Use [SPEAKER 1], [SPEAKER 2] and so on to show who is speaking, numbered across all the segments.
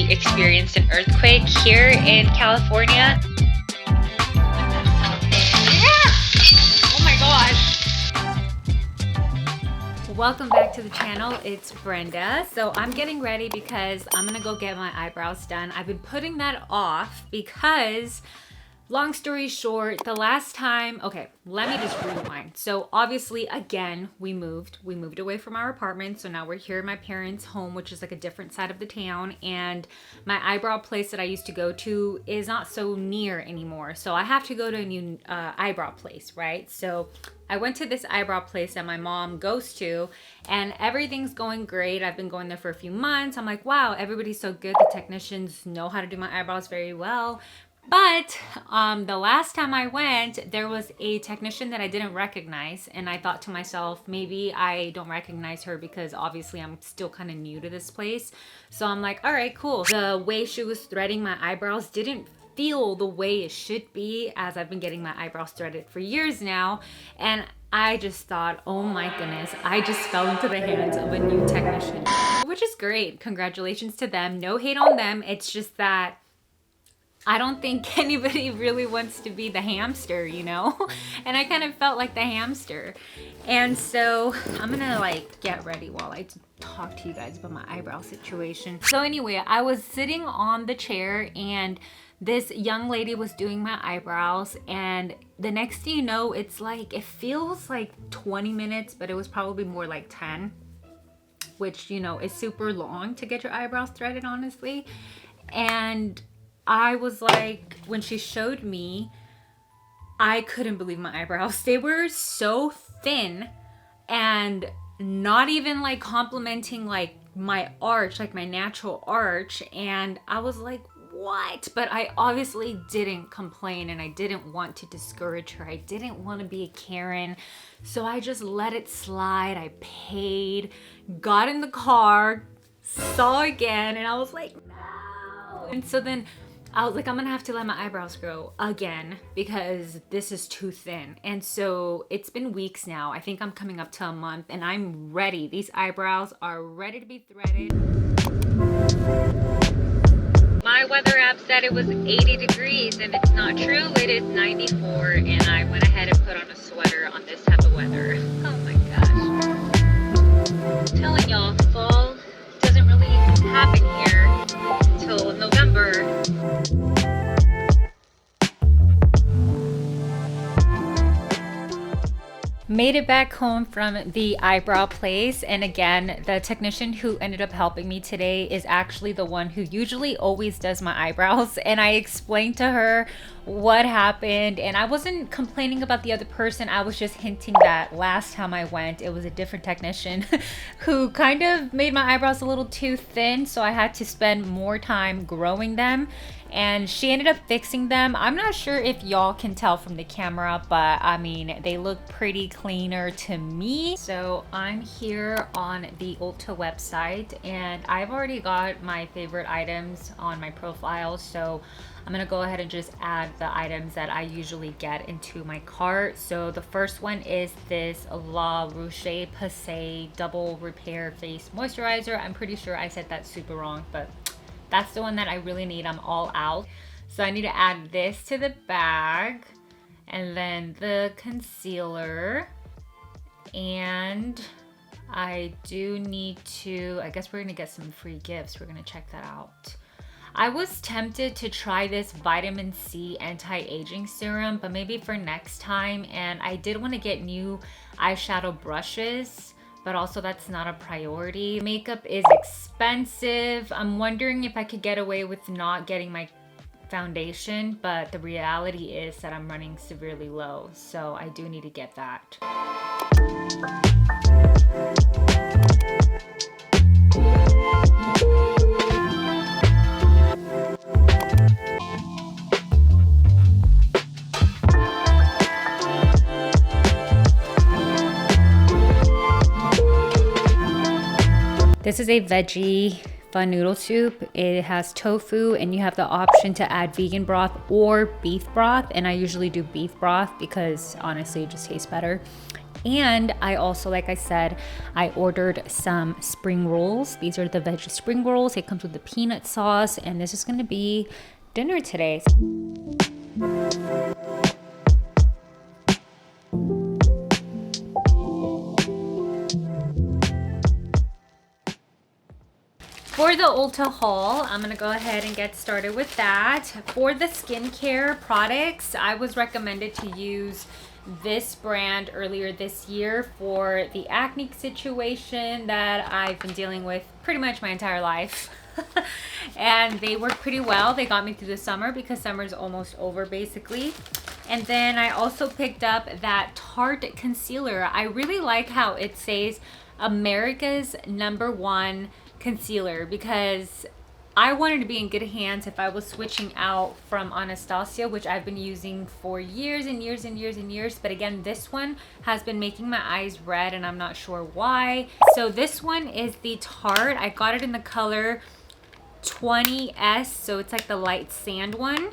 [SPEAKER 1] experienced an earthquake here in California. Oh my gosh.
[SPEAKER 2] Welcome back to the channel. It's Brenda. So I'm getting ready because I'm gonna go get my eyebrows done. I've been putting that off because, long story short, the last time, okay, let me just rewind. So obviously, again, we moved away from our apartment. So now we're here in my parents' home, which is like a different side of the town. And my eyebrow place that I used to go to is not so near anymore. So I have to go to a new eyebrow place, right? So I went to this eyebrow place that my mom goes to, and everything's going great. I've been going there for a few months. I'm like, wow, everybody's so good. The technicians know how to do my eyebrows very well. But the last time I went, there was a technician that I didn't recognize, and I thought to myself, maybe I don't recognize her because obviously I'm still kind of new to this place. So I'm like, all right, cool. The way she was threading my eyebrows didn't feel the way it should be, as I've been getting my eyebrows threaded for years now. And I just thought, oh my goodness, I just fell into the hands of a new technician, which is great. Congratulations to them. No hate on them. It's just that I don't think anybody really wants to be the hamster, you know? And I kind of felt like the hamster. And so I'm gonna like get ready while I talk to you guys about my eyebrow situation. So anyway, I was sitting on the chair and this young lady was doing my eyebrows, and the next thing you know, it's like, it feels like 20 minutes, but it was probably more like 10, which, you know, is super long to get your eyebrows threaded, honestly. And I was like, when she showed me, I couldn't believe my eyebrows. They were so thin and not even like complimenting like my arch, like my natural arch. And I was like, what? But I obviously didn't complain, and I didn't want to discourage her. I didn't want to be a Karen. So I just let it slide. I paid, got in the car, saw again, and I was like, no. And so then I was like, I'm gonna have to let my eyebrows grow again because this is too thin. And so it's been weeks now. I think I'm coming up to a month, and I'm ready. These eyebrows are ready to be threaded.
[SPEAKER 1] My weather app said it was 80 degrees, and it's not true. It is 94, and I went ahead and put on a sweater on this type of weather. Oh my gosh. I'm telling y'all, fall doesn't really happen here till November.
[SPEAKER 2] Made it back home from the eyebrow place, and again, the technician who ended up helping me today is actually the one who usually always does my eyebrows. And I explained to her what happened, and I wasn't complaining about the other person. I was just hinting that last time I went, it was a different technician who kind of made my eyebrows a little too thin, so I had to spend more time growing them. And she ended up fixing them. I'm not sure if y'all can tell from the camera, but I mean, they look pretty cleaner to me. So I'm here on the Ulta website, and I've already got my favorite items on my profile. So I'm gonna go ahead and just add the items that I usually get into my cart. So the first one is this La Roche-Posay Double Repair Face Moisturizer. I'm pretty sure I said that super wrong, but that's the one that I really need. I'm all out. So I need to add this to the bag, and then the concealer. And I do need to, I guess we're gonna get some free gifts. We're gonna check that out. I was tempted to try this vitamin C anti-aging serum, but maybe for next time. And I did want to get new eyeshadow brushes, but also that's not a priority. Makeup is expensive. I'm wondering if I could get away with not getting my foundation, but the reality is that I'm running severely low, so I do need to get that. This is a veggie fun noodle soup. It has tofu, and you have the option to add vegan broth or beef broth. And I usually do beef broth because honestly it just tastes better. And I also, like I said, I ordered some spring rolls. These are the veggie spring rolls. It comes with the peanut sauce, and this is gonna be dinner today. For the Ulta haul, I'm gonna go ahead and get started with that. For the skincare products, I was recommended to use this brand earlier this year for the acne situation that I've been dealing with pretty much my entire life. And they work pretty well. They got me through the summer because summer's almost over basically. And then I also picked up that Tarte concealer. I really like how it says America's #1 concealer because I wanted to be in good hands if I was switching out from Anastasia, which I've been using for years and years and years and years. But again, this one has been making my eyes red and I'm not sure why. So this one is the Tarte. I got it in the color 20S, so it's like the light sand one.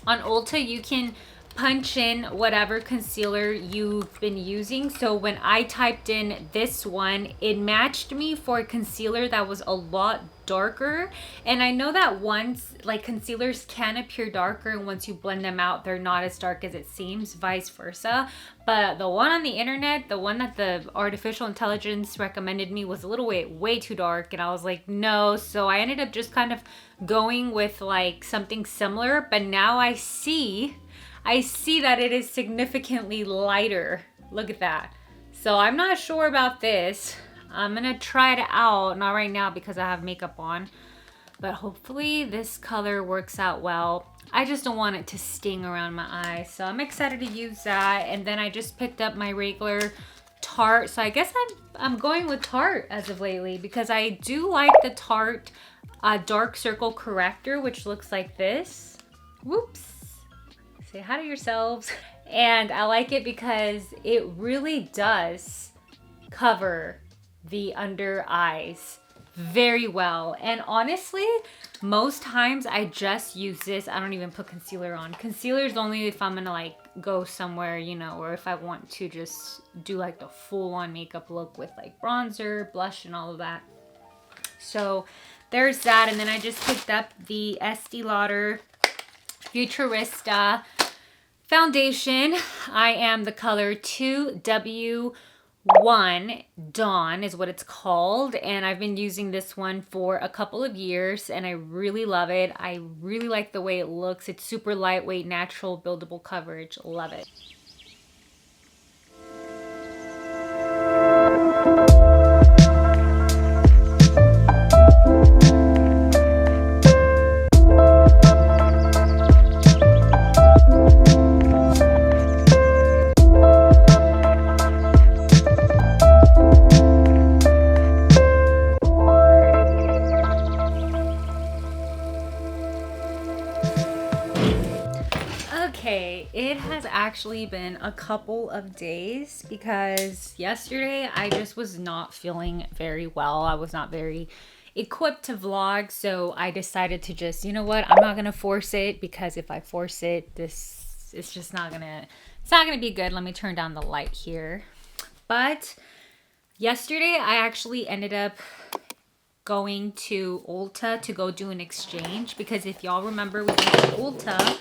[SPEAKER 2] On Ulta, you can punch in whatever concealer you've been using. So when I typed in this one, it matched me for a concealer that was a lot darker. And I know that once, like, concealers can appear darker, and once you blend them out, they're not as dark as it seems, vice versa. But the one on the internet, the one that the artificial intelligence recommended me, was a little way too dark, and I was like, no. So I ended up just kind of going with like something similar, but now I see that it is significantly lighter. Look at that. So I'm not sure about this. I'm gonna try it out, not right now because I have makeup on, but hopefully this color works out well. I just don't want it to sting around my eyes, so I'm excited to use that. And then I just picked up my regular Tarte, so I guess I'm going with Tarte as of lately because I do like the Tarte dark circle corrector, which looks like this. Whoops. Say hi to yourselves. And I like it because it really does cover the under eyes very well. And honestly, most times I just use this. I don't even put concealer on. Concealer's only if I'm gonna like go somewhere, you know, or if I want to just do like the full-on makeup look with like bronzer, blush, and all of that. So there's that. And then I just picked up the Estee Lauder Futurista foundation. I am the color 2W1 Dawn is what it's called, and I've been using this one for a couple of years and I really love it. I really like the way it looks. It's super lightweight, natural, buildable coverage. Love it. Okay, it has actually been a couple of days because yesterday I just was not feeling very well. I was not very equipped to vlog, so I decided to just, you know what, I'm not gonna force it because if I force it, this is just not gonna, it's not gonna be good. Let me turn down the light here. But yesterday I actually ended up going to Ulta to go do an exchange because if y'all remember, we went to Ulta.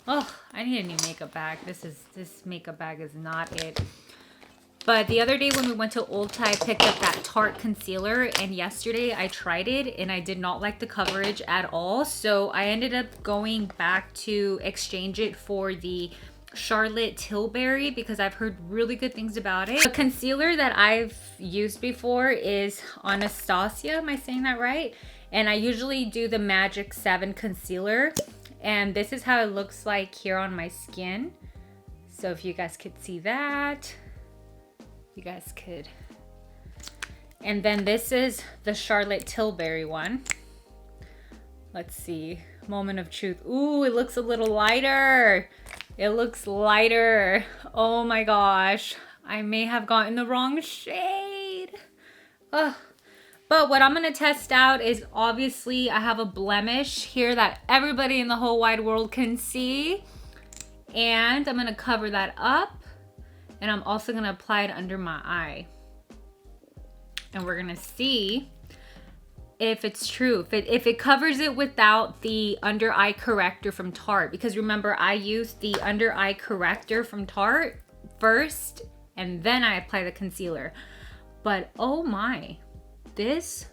[SPEAKER 2] Oh, I need a new makeup bag. This makeup bag is not it. But the other day when we went to Ulta, I picked up that Tarte concealer, and yesterday I tried it and I did not like the coverage at all. So I ended up going back to exchange it for the Charlotte Tilbury because I've heard really good things about it. The concealer that I've used before is Anastasia. Am I saying that right? And I usually do the Magic 7 concealer. And this is how it looks like here on my skin. So if you guys could see that, you guys could. And then this is the Charlotte Tilbury one. Let's see, moment of truth. Ooh, it looks a little lighter. It looks lighter. Oh my gosh, I may have gotten the wrong shade. Ugh. But what I'm gonna test out is, obviously I have a blemish here that everybody in the whole wide world can see. And I'm gonna cover that up. And I'm also gonna apply it under my eye. And we're gonna see if it's true, if it covers it without the under eye corrector from Tarte. Because remember, I used the under eye corrector from Tarte first, and then I apply the concealer. But oh my, this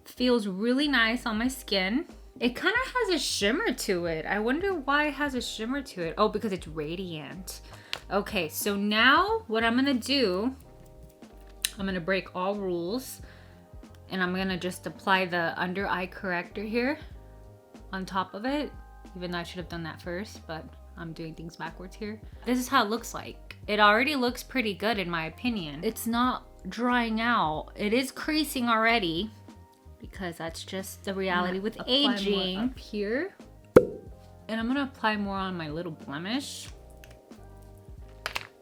[SPEAKER 2] feels really nice on my skin. It kind of has a shimmer to it. I wonder why it has a shimmer to it. Oh, because it's radiant. Okay, so now what I'm gonna do, I'm gonna break all rules, and I'm gonna just apply the under eye corrector here on top of it, even though I should have done that first, but I'm doing things backwards here. This is how it looks like. It already looks pretty good in my opinion. It's not drying out. It is creasing already, because that's just the reality with aging. Up here, and I'm gonna apply more on my little blemish,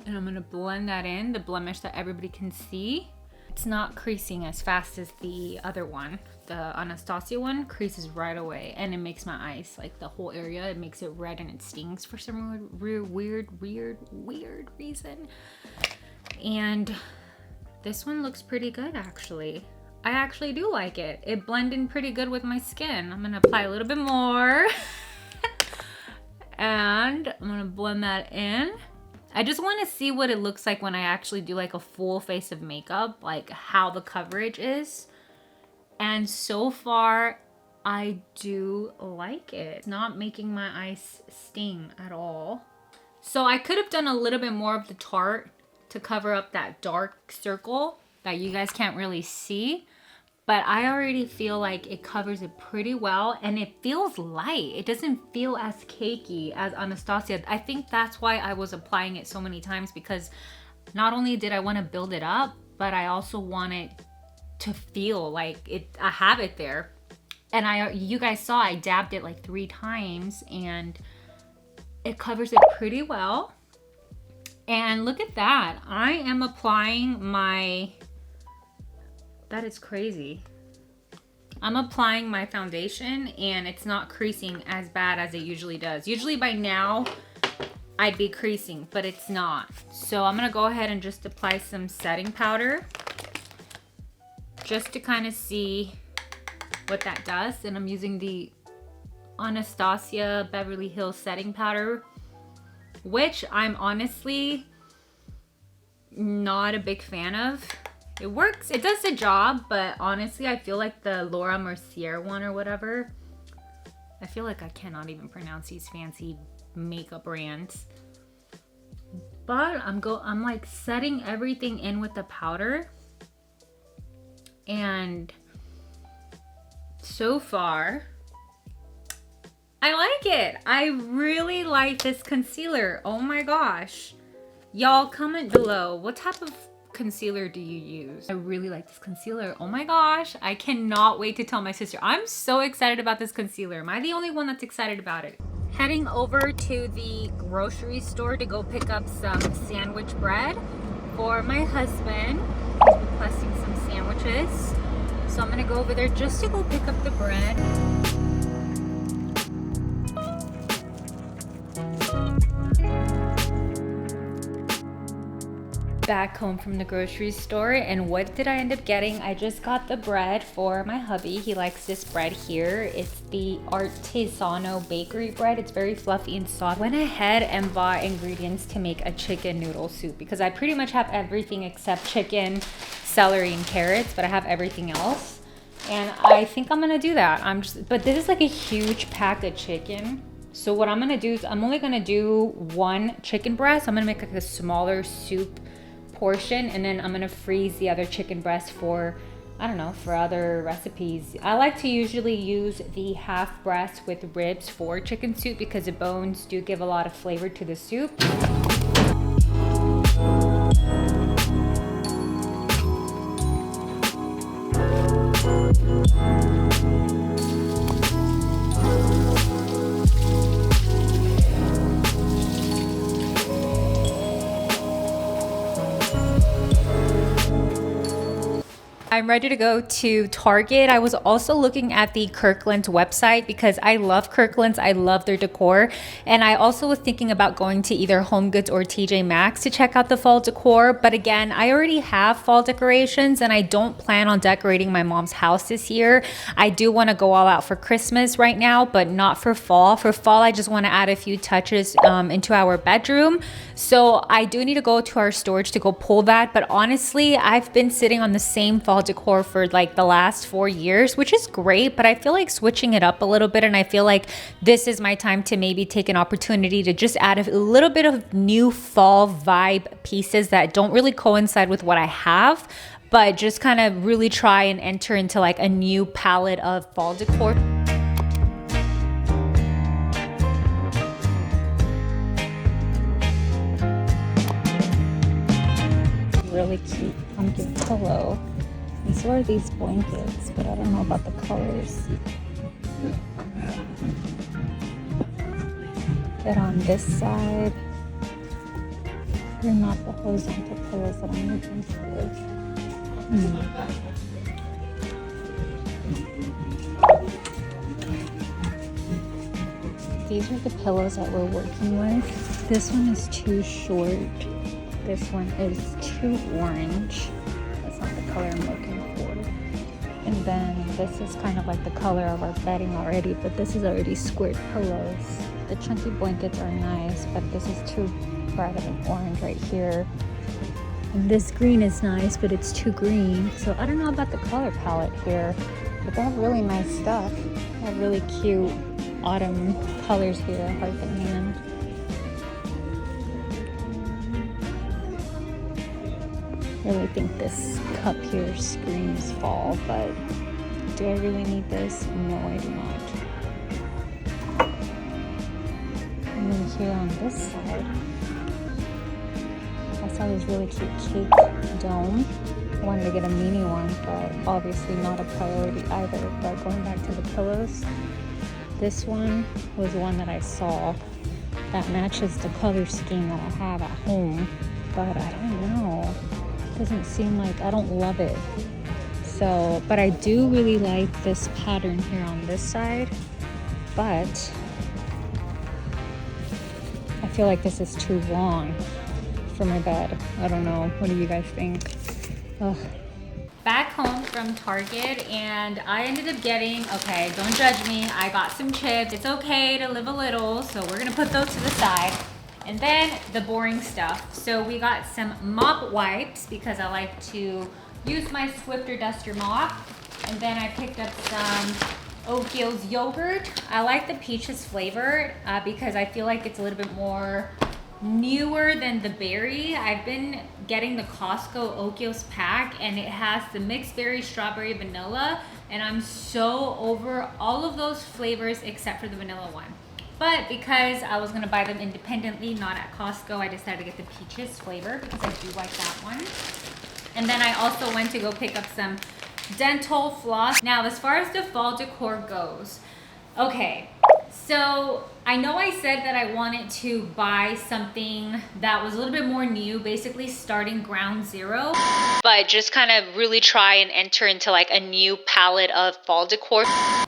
[SPEAKER 2] and I'm gonna blend that in, the blemish that everybody can see. It's not creasing as fast as the other one. The Anastasia one creases right away, and it makes my eyes, like the whole area, it makes it red and it stings for some weird reason. And this one looks pretty good actually. I actually do like it. It blended in pretty good with my skin. I'm gonna apply a little bit more and I'm gonna blend that in. I just want to see what it looks like when I actually do like a full face of makeup, like how the coverage is. And so far, I do like it. It's not making my eyes sting at all. So I could have done a little bit more of the Tarte to cover up that dark circle that you guys can't really see. But I already feel like it covers it pretty well, and it feels light. It doesn't feel as cakey as Anastasia. I think that's why I was applying it so many times, because not only did I want to build it up, but I also wanted to feel like I have it there. And you guys saw I dabbed it like 3 times and it covers it pretty well. And look at that. I am applying that is crazy. I'm applying my foundation and it's not creasing as bad as it usually does. Usually by now I'd be creasing, but it's not. So I'm gonna go ahead and just apply some setting powder just to kind of see what that does. And I'm using the Anastasia Beverly Hills setting powder, which I'm honestly not a big fan of. It works, it does the job, but honestly I feel like the Laura Mercier one or whatever, I feel like I cannot even pronounce these fancy makeup brands. But I'm like setting everything in with the powder, and so far I like it. I really like this concealer. Oh my gosh. Y'all comment below, what type of concealer do you use? I really like this concealer. Oh my gosh, I cannot wait to tell my sister. I'm so excited about this concealer. Am I the only one that's excited about it? Heading over to the grocery store to go pick up some sandwich bread for my husband. He's requesting some sandwiches. So I'm gonna go over there just to go pick up the bread. Back home from the grocery store, and what did I end up getting? I just got the bread for my hubby. He likes this bread here. It's the Artisanal bakery bread. It's very fluffy and soft. Went ahead and bought ingredients to make a chicken noodle soup because I pretty much have everything except chicken, celery, and carrots, but I have everything else. And I think I'm gonna do that. But this is like a huge pack of chicken. So what I'm gonna do is I'm only gonna do 1 chicken breast. I'm gonna make like a smaller soup portion, and then I'm gonna freeze the other chicken breast for, I don't know, for other recipes. I like to usually use the half breast with ribs for chicken soup because the bones do give a lot of flavor to the soup. I'm ready to go to Target. I was also looking at the Kirkland's website because I love Kirkland's. I love their decor. And I also was thinking about going to either HomeGoods or TJ Maxx to check out the fall decor. But again, I already have fall decorations and I don't plan on decorating my mom's house this year. I do want to go all out for Christmas right now, but not for fall. For fall, I just want to add a few touches into our bedroom. So I do need to go to our storage to go pull that. But honestly, I've been sitting on the same fall decor for like the last 4 years, which is great, but I feel like switching it up a little bit, and I feel like this is my time to maybe take an opportunity to just add a little bit of new fall vibe pieces that don't really coincide with what I have, but just kind of really try and enter into like a new palette of fall decor. Really cute pumpkin pillow. And so are these blankets, but I don't know about the colors. Get on this side. They're not the horizontal pillows that I'm looking for. These are the pillows that we're working with. This one is too short. This one is too orange. That's not the color I'm looking for. And then this is kind of like the color of our bedding already, but this is already squared pillows. The chunky blankets are nice, but this is too bright of an orange right here. And this green is nice, but it's too green. So I don't know about the color palette here, but they have really nice stuff. They have really cute autumn colors here, heart and hand. I really think this cup here screams fall, but do I really need this? No, I do not. And then here on this side, I saw this really cute cake dome. I wanted to get a mini one, but obviously not a priority either. But going back to the pillows, this one was one that I saw that matches the color scheme that I have at home, but I don't know. Doesn't seem like, I don't love it. So, but I do really like this pattern here on this side, but I feel like this is too long for my bed. I don't know. What do you guys think? Ugh. Back home from Target, and I ended up getting, okay, don't judge me, I got some chips. It's okay to live a little, so we're gonna put those to the side. And then the boring stuff. So we got some mop wipes because I like to use my Swiffer Duster mop. And then I picked up some Oakio's yogurt. I like the peaches flavor because I feel like it's a little bit more newer than the berry. I've been getting the Costco Oakio's pack, and it has the mixed berry, strawberry, vanilla. And I'm so over all of those flavors except for the vanilla one. But because I was gonna buy them independently, not at Costco, I decided to get the peaches flavor because I do like that one. And then I also went to go pick up some dental floss. Now, as far as the fall decor goes, okay, so I know I said that I wanted to buy something that was a little bit more new, basically starting ground zero, but just kind of really try and enter into like a new palette of fall decor.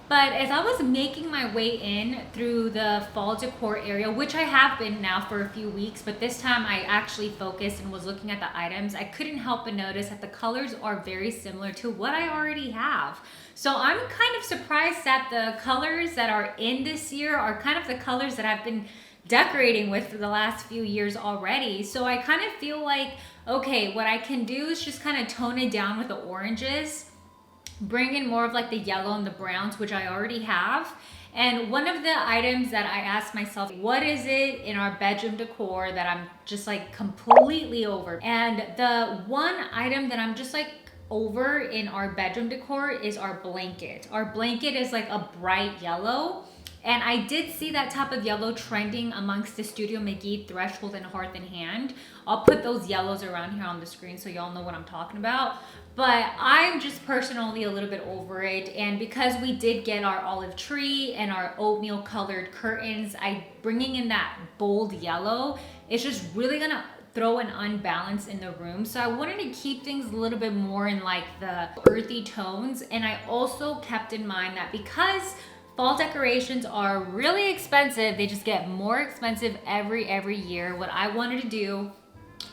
[SPEAKER 2] But as I was making my way in through the fall decor area, which I have been now for a few weeks, but this time I actually focused and was looking at the items, I couldn't help but notice that the colors are very similar to what I already have. So I'm kind of surprised that the colors that are in this year are kind of the colors that I've been decorating with for the last few years already. So I kind of feel like, okay, what I can do is just kind of tone it down with the oranges, bring in more of like the yellow and the browns, which I already have. And one of the items that I asked myself, what is it in our bedroom decor that I'm just like completely over? And the one item that I'm just like over in our bedroom decor is our blanket. Our blanket is like a bright yellow. And I did see that type of yellow trending amongst the Studio McGee, Threshold, and Hearth and Hand. I'll put those yellows around here on the screen so y'all know what I'm talking about. But I'm just personally a little bit over it. And because we did get our olive tree and our oatmeal colored curtains, bringing in that bold yellow, it's just really gonna throw an unbalance in the room. So I wanted to keep things a little bit more in like the earthy tones. And I also kept in mind that because fall decorations are really expensive, they just get more expensive every year. What I wanted to do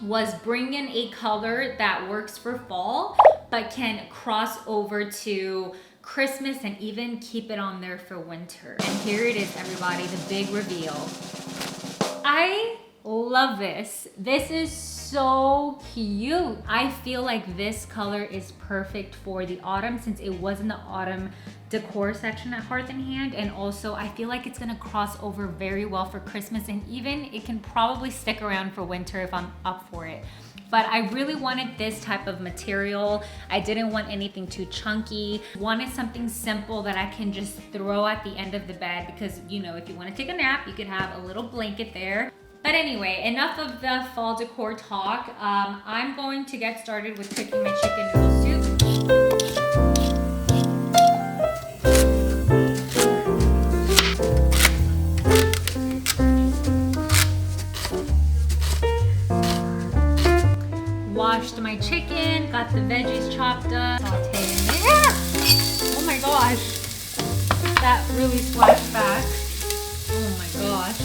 [SPEAKER 2] was bring in a color that works for fall, but can cross over to Christmas and even keep it on there for winter. And here it is, everybody, the big reveal. I love this. This is so cute. I feel like this color is perfect for the autumn since it was in the autumn decor section at Hearth and Hand, and also I feel like it's gonna cross over very well for Christmas, and even it can probably stick around for winter if I'm up for it. But I really wanted this type of material. I didn't want anything too chunky. Wanted something simple that I can just throw at the end of the bed because, you know, if you want to take a nap, you could have a little blanket there. But anyway, enough of the fall decor talk. I'm going to get started with cooking my chicken noodle soup. Washed my chicken, got the veggies chopped up, sauteing it. Yeah! Oh my gosh, that really splashed back. Oh my gosh.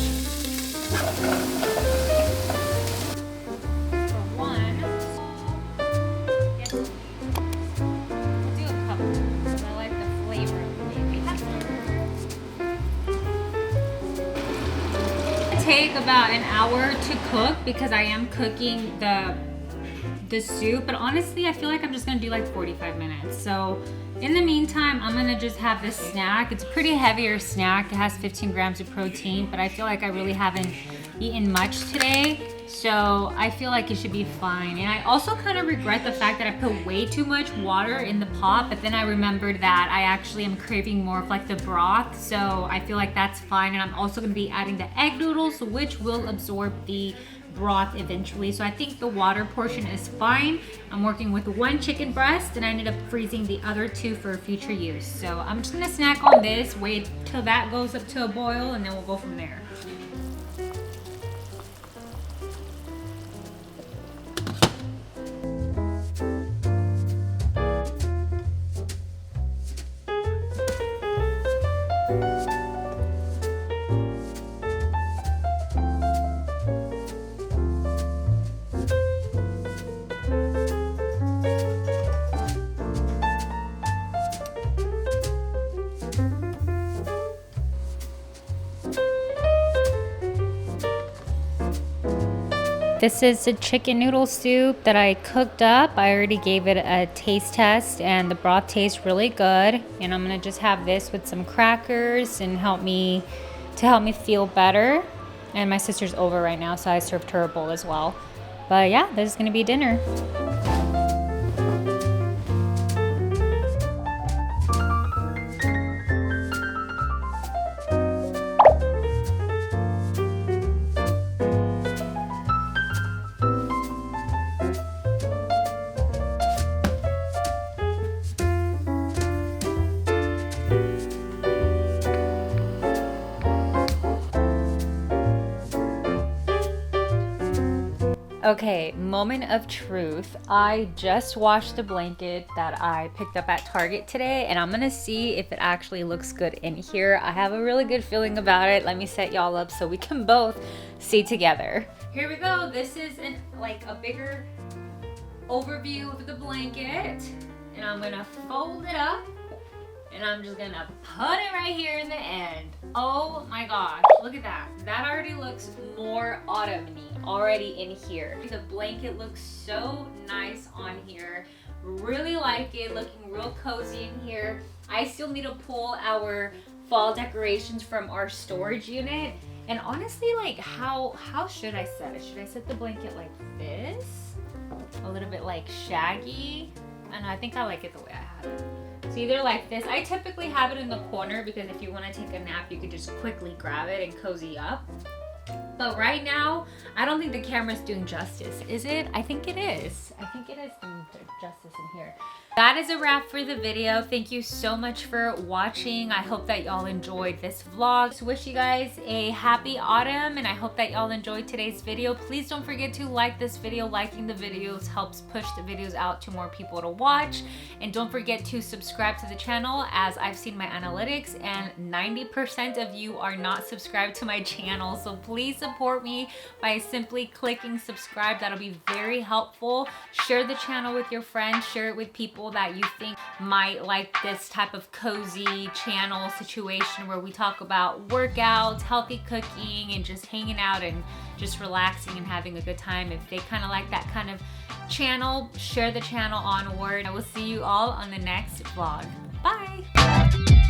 [SPEAKER 2] For one, yes, I'll do a couple because I like the flavor of the baby pepper. It'll take about an hour to cook because I am cooking the soup, but honestly I feel like I'm just gonna do like 45 minutes. So in the meantime, I'm gonna just have this snack. It's a pretty heavier snack. It has 15 grams of protein, but I feel like I really haven't eaten much today, so I feel like it should be fine. And I also kind of regret the fact that I put way too much water in the pot, but then I remembered that I actually am craving more of like the broth, so I feel like that's fine. And I'm also gonna be adding the egg noodles, which will absorb the broth eventually, so I think the water portion is fine. I'm working with one chicken breast and I ended up freezing the other two for future use. So I'm just gonna snack on this, wait till that goes up to a boil, and then we'll go from there. This is the chicken noodle soup that I cooked up. I already gave it a taste test and the broth tastes really good. And I'm gonna just have this with some crackers and help me feel better. And my sister's over right now, so I served her a bowl as well. But yeah, this is gonna be dinner. Okay, moment of truth. I just washed the blanket that I picked up at Target today, and I'm gonna see if it actually looks good in here. I have a really good feeling about it. Let me set y'all up so we can both see together. Here we go. This is a bigger overview of the blanket, and I'm gonna fold it up. And I'm just gonna put it right here in the end. Oh my gosh, look at that. That already looks more autumny already in here. The blanket looks so nice on here. Really like it, looking real cozy in here. I still need to pull our fall decorations from our storage unit. And honestly, like how should I set it? Should I set the blanket like this? A little bit like shaggy? And I think I like it the way I have it. So either like this. I typically have it in the corner because if you want to take a nap, you could just quickly grab it and cozy up. But right now, I don't think the camera's doing justice. Is it? I think it is. I think it is doing justice in here. That is a wrap for the video. Thank you so much for watching. I hope that y'all enjoyed this vlog. So wish you guys a happy autumn, and I hope that y'all enjoyed today's video. Please don't forget to like this video. Liking the videos helps push the videos out to more people to watch. And don't forget to subscribe to the channel, as I've seen my analytics and 90% of you are not subscribed to my channel. So please support me by simply clicking subscribe. That'll be very helpful. Share the channel with your friends. Share it with people that you think might like this type of cozy channel situation where we talk about workouts, healthy cooking, and just hanging out and just relaxing and having a good time. If they kind of like that kind of channel, share the channel onward. I will see you all on the next vlog. Bye!